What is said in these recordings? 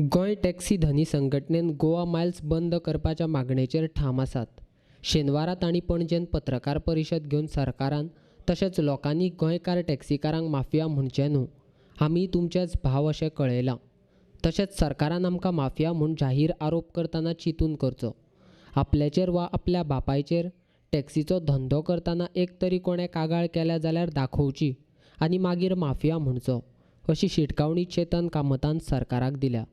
Goa taxi धनी संघटनेन Goa Miles बंद करपाच्या मागणेचेर ठाम आसात. शेनवारा तांणी पणजेन पत्रकार परिशद घेवन सरकारान तशेंच लोकांनी गोंयकार टॅक्सीकारांक माफिया म्हणचे न्हू, आमी तुमचेच भाव अशें कळयलां. तशेंच सरकारान आमकां माफिया म्हूण जाहीर आरोप करतना चिंतून करचो. आपल्याचेर वा आपल्या बापायचेर टॅक्सीचो धंदो करतना एक तरी कोणें कागाळ केल्या जाल्यार दाखोवची आनी मागीर माफिया म्हणचो, अशी शिटकावणी चेतन कामतान सरकाराक दिल्या.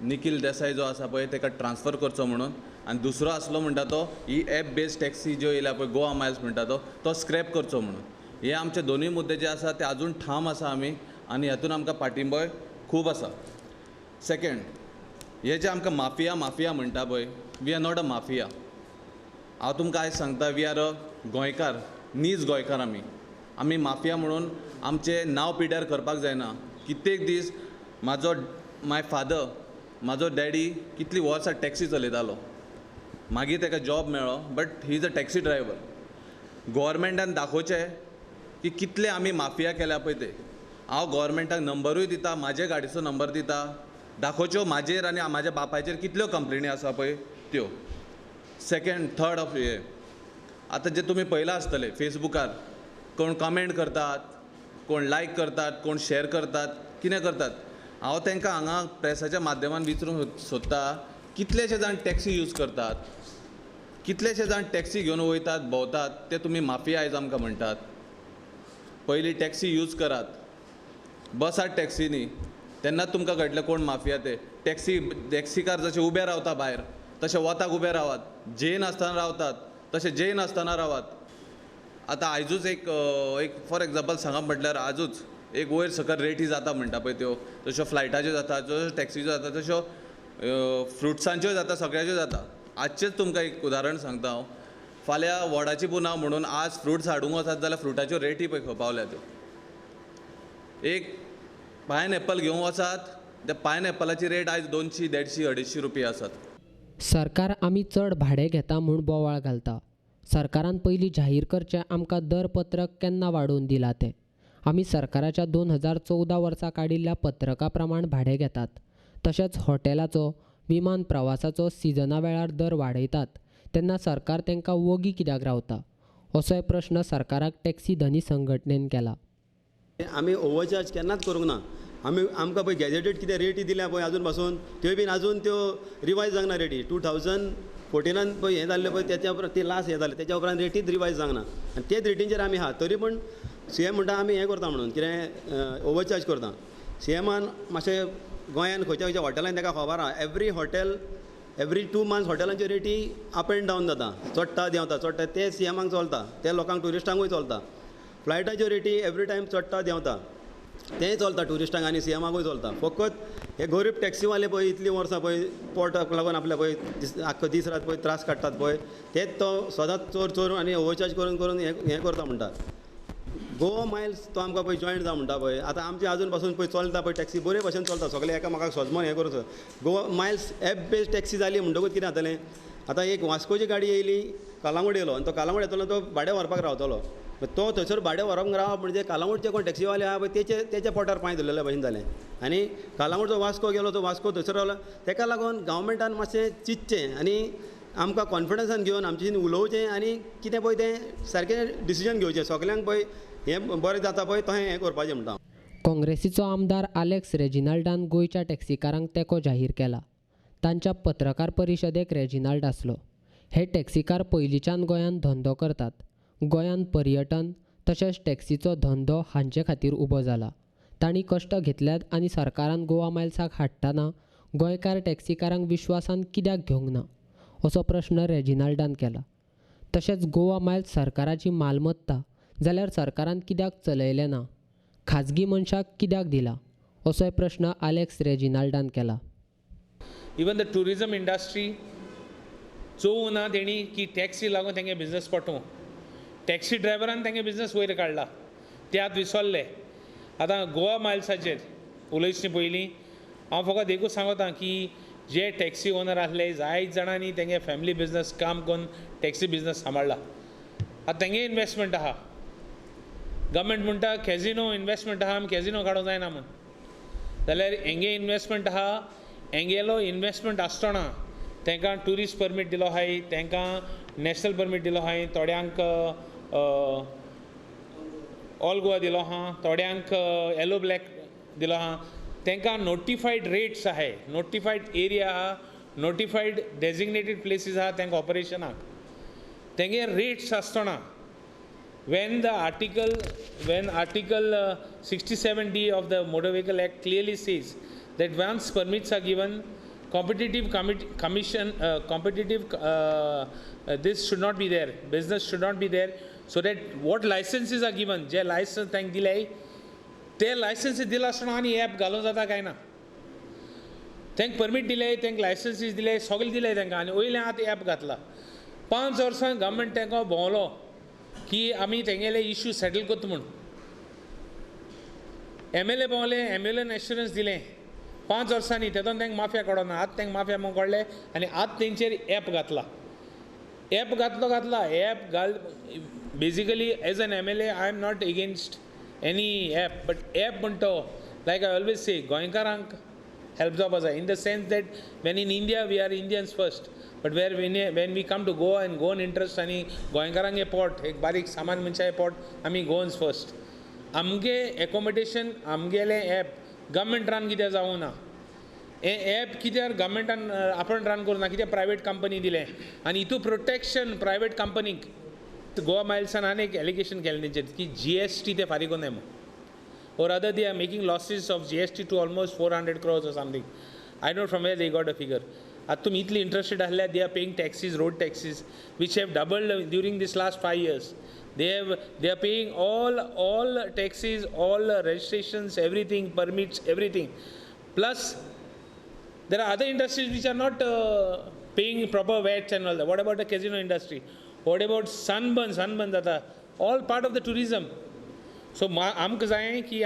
निखिल देसाई जो आसा पळय ताका ट्रान्सफर करचो म्हणून, आनी दुसरो आसलो म्हणटा तो ही एप बेस्ड टॅक्सी ज्यो येयल्या पळय गोवा मायल्स म्हणटा तो स्क्रॅप करचो म्हणून. हे आमचे दोनूय मुद्दे जे आसा ते आजून ठाम आसा आमी, आनी हातून आमकां पाठिंबोय खूब आसा. सेकंड, हे जे आमकां माफिया माफिया म्हणटा पळय, we are not a mafia. हांव तुमकां आयज सांगता, वी आर अ गोंयकार, नीज गोंयकार आमी माफिया म्हणून आमचें नांव पिड्ड्यार करपाक जायना. कित्येक दीस माय फादर, म्हाजो डॅडी कितलीं वर्सां टॅक्सी चलयतालो, मागीर ताका जॉब मेळ्ळो, but he is a taxi driver. गोवोरमेंटान दाखोवचें की कितले आमी माफिया केल्या पळय ते. हांव गोवोरमेंटाक नंबरूय दिता, म्हाजे गाडयेचो नंबर दिता, दाखोवच्यो म्हाजेर आनी म्हाज्या बापायचेर कितल्यो कंप्लेनी आसा पळय त्यो. सेकंड, थर्ड ऑफ हे आतां जे तुमी पळयलां आसतले फेसबुकार, कोण कमेंट करतात, कोण लायक करतात, कोण शेअर करतात, कितें करतात. हांव तांकां हांगा प्रेसाच्या माध्यमान विचारूंक सोदता, कितलेशे जाण टॅक्सी यूज करतात, कितलेशे जाण टॅक्सी घेवन वयतात भोंवतात, ते तुमी माफिया आयज आमकां म्हणटात. पयलीं टॅक्सी यूज करात, बसात टॅक्सीनी, तेन्नाच तुमकां कळटलें कोण माफिया ते. टॅक्सीकार जशे उबे रावता भायर तशे वताक उबे रावात, जेन आसतना रावतात तशे जेन आसतना रावात. आतां आयजूच एक फॉर एग्जाम्पल सांगप म्हटल्यार आजूच एक वयर सकयल रेटी जाता म्हणटा पळय त्यो, तश्यो फ्लायटाच्यो जाता, तश्यो टॅक्सीच्यो जाता, तश्यो फ्रुट्सांच्यो जाता, सगळ्याच्यो जाता. आजचेच तुमकां एक उदाहरण सांगता हांव. फाल्यां वडाची पुनाव म्हणून आज फ्रुट्स हाडूंक वचात जाल्यार फ्रुटाच्यो रेटी पळय खंय पावल्या त्यो. एक पायनएप्पल घेवंक वचात, त्या पायनएप्पलाची रेट आयज 200, 150, 250 रुपया आसात. सरकार आमी चड भाडें घेता म्हूण बोवाळ घालता. सरकारान पयलीं जाहीर करचें आमकां दरपत्रक केन्ना वाडोवन दिलां तें. आमी सरकाराच्या 2014 वर्सा काडिल्ल्या पत्रका प्रमाण भाडें घेतात. तशेंच हॉटेलाचो, विमान प्रवासाचो सिजना वेळार दर वाडयतात, तेन्ना सरकार तांकां वगी कित्याक रावता, असोय प्रश्न सरकाराक टॅक्सी धनी संघटनेन केला. आमी ओवरचार्ज केन्नाच करूंक ना. आमकां पळय गॅजेटेड कितें रेटी दिल्या पळय आजून पासून, त्यो बीन आजून त्यो रिवायज जावंक ना रेटी. 2014 पळय हें जाल्लें पळय, त्याच्या उपरांत ती लास्ट हें जालें, त्याच्या उपरांत रेटीच रिवायज जावंक ना. आनी तेच रेटींचेर आमी आहा. तरी पूण सीएम म्हणटा आमी हें करता म्हणून, कितें ओवरचार्ज करता. सीएमान मातशें गोंयान खंयच्या खंयच्या हॉटेलांनी ताका खबर आहा, एवरी 2 मंथ्स हॉटेलांच्यो रेटी अप एंड डावन जाता, चडटा देंवता, चडटा. ते सीएमाक चलता, ते लोकांक ट्युरिस्टांकूय चलता. फ्लायटाच्यो रेटी एवरी टायम चडटा देंवता, तेंय चलता ट्युरिस्टांक आनी सीएमाकूय चलता. फकत हे गरीब टॅक्सीवाले पळय इतलीं वर्सां पळय पोटाक लागून आपल्या पळय आख्खो दीस रात पळय त्रास काडटात पळय, तेच तो सदांच चोर आनी ओवरचार्ज करून करून हें करता म्हणटा. गोवा मायल्स तो आमकां पळय जॉयंट जावं म्हणटा पळय. आतां आमचे आजून पासून पळय चलता पळय टॅक्सी बरे भशेन चलता, सगळे एकामेकाक सोजमोन हें करूं. Goa Miles app based taxi जाली म्हणटकूच कितें जातलें, आतां एक वास्कोची गाडी येयली, कालांगूट येयलो, आनी तो कालांगूट येतलो तो भाडें व्हरपाक रावतलो. तो थंयसर भाडें व्हरप रावप म्हणजे कालांगूटचे कोण टॅक्सीवाले आहा पळय तेच्या पोटार पांय धरलेल्या भशेन जालें. आनी कालांगूटचो वास्को गेलो, तो वास्को थंयसर रावलो. ताका लागून गव्हर्मेंटान मातशें चिंतचें आनी आमकां कॉन्फिडन्सान घेवन आमचे उलोवचें आनी कितें पळय तें सारकें डिसिजन घेवचें. सगल्यांक पळय हें बरें जाता पळय तशें हें करपाचें म्हणटा. काँग्रेसीचो आमदार आलेक्स रेजिनाल्डान गोंयच्या टॅक्सीकारांक तेंको जाहीर केला. तांच्या पत्रकार परिशदेक रेजिनाल्ड आसलो. हे टॅक्सीकार पयलींच्यान गोंयांत धंदो करतात. गोंयांत पर्यटन तशेंच टॅक्सीचो धंदो हांचे खातीर उबो जाला. तांणी कश्ट घेतल्यात आनी सरकारान गोवा मायल्साक हाडटना गोंयकार टॅक्सीकारांक विश्वासान कित्याक घेवंक ना, असो प्रश्न रेजिनाल्डान केला. तशेंच गोवा मायल्स सरकाराची मालमत्ता जाल्यार सरकारान कित्याक चलयलें ना, खाजगी मनशाक कित्याक दिला, असोय प्रश्न आलेक्स रेजिनाल्डान केला. इवन द टुरिजम इंडस्ट्री चोवूं ना तेणी की टॅक्सी लागून तेंगे बिझनस पटोवं. टॅक्सी ड्रायव्हरान तेंगे बिझनस वयर काडला, ते आतां विसरले. आतां गोवा मायल्साचेर उलयचे पयलीं हांव फकत एकूच सांगता की जे टॅक्सी ओनर आसले, जायत जाणांनी तेंगे फॅमिली बिझनस काम करून टॅक्सी बिझनस सांबाळला. आतां तेंगे इन्वेस्टमेंट आहा. गव्हर्मेंट म्हणटा कॅजिनो इन्वेस्टमेंट आहा, आमी कॅजिनो काडूंक जायना म्हूण. जाल्यार हेंगे इन्वेस्टमेंट आहा, हेंगेलो इन्वेस्टमेंट आसतना तांकां ट्युरिस्ट परमीट दिलो आहाय, तांकां नॅशनल परमीट दिलो आहाय, थोड्यांक ऑल गोवा दिलो आहा, थोड्यांक येलो ब्लॅक दिलो आहा. तांकां नोटिफायड रेट्स आहाय, नोटिफायड एरिया आहा, नोटिफायड डेजिग्नेटेड प्लेसीस आहा तांकां ऑपरेशनाक. तेंगे रेट्स आसतना when article 67D of the Motor Vehicle Act clearly says that once permits are given, competitive commission, this should not be there, business should not be there, so that what licenses are given, जे license तांकां दिले ते licenses दिला आसतना आनी app घालूं जाता काय ना. तांकां परमीट दिले, तांकां लायसन्सीस दिले, सगळे दिले तांकां, आनी वयल्यान आतां ॲप घातला. 5 वर्सां गव्हर्मेंट तांकां भोंवलो की आमी तेंगेले इश्यू सेटल करता म्हूण. MLA भोंवले, MLAन एश्युरन्स दिलें 5 वर्सांनी, तेतून तांकां माफिया कळना. आतां तांकां माफिया म्हूण कळ्ळें आनी आतां तेंचेर ॲप घातला. ॲप घातला ॲप घाल. Basically as an MLA I am not against any app, but app म्हणटो लायक आय ऑलवेज से गोंयकारांक हेल्प जावपा जाय, in the sense that when in India we are Indians first, but when we come to Goa and Goan interest आनी गोंयकारांक पोट एक बारीक सामान मनशाचें पोट आमी गोवन्स फर्स्ट. आमगे एकोमोडेशन आमगेलें ॲप गव्हर्मेंट रन कित्याक जावूं ना. हें ॲप कित्याक गव्हर्मेंटान आपण रन करूं ना, कित्याक प्रायवेट कंपनी दिलें. आनी हितू प्रोटेक्शन प्रायवेट कंपनीक गोवा मायल्सान आनी एक एलिगेशन केलें तेंचेर की GST ते फारीक कोन्नाय म्हूण, or rather they are making losses of GST to almost 400 crores or something. I don't know from where they got a figure. At तुम इतली interested ahल्या, they are paying taxes, road taxes, which have doubled during this last 5 years. They are paying all taxes, all registrations, everything, permits, everything. Plus, there are other industries which are not paying proper VAT and all that. What about the casino industry? What about sunburn जाता? All part of the tourism. So आमकां जाय की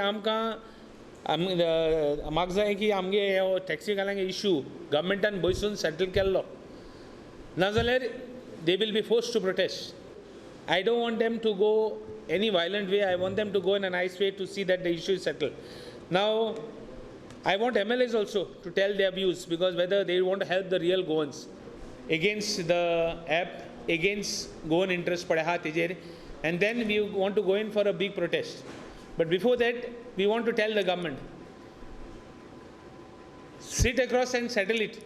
म्हाका जाय की आमगे taxi घालांगे issue गव्हर्मेंटान बसून settle केल्लो, नाजाल्यार they will be forced to protest. I don't want them to go any violent way. I want them to go in a nice way to see that the issue is settled. Now, I want MLAs also to tell their views, because whether they want to help the real Goans against the app, against Goan interest padaha tejer, and then we want to go in for a big protest. But before that, we want to tell the government, sit across and settle it.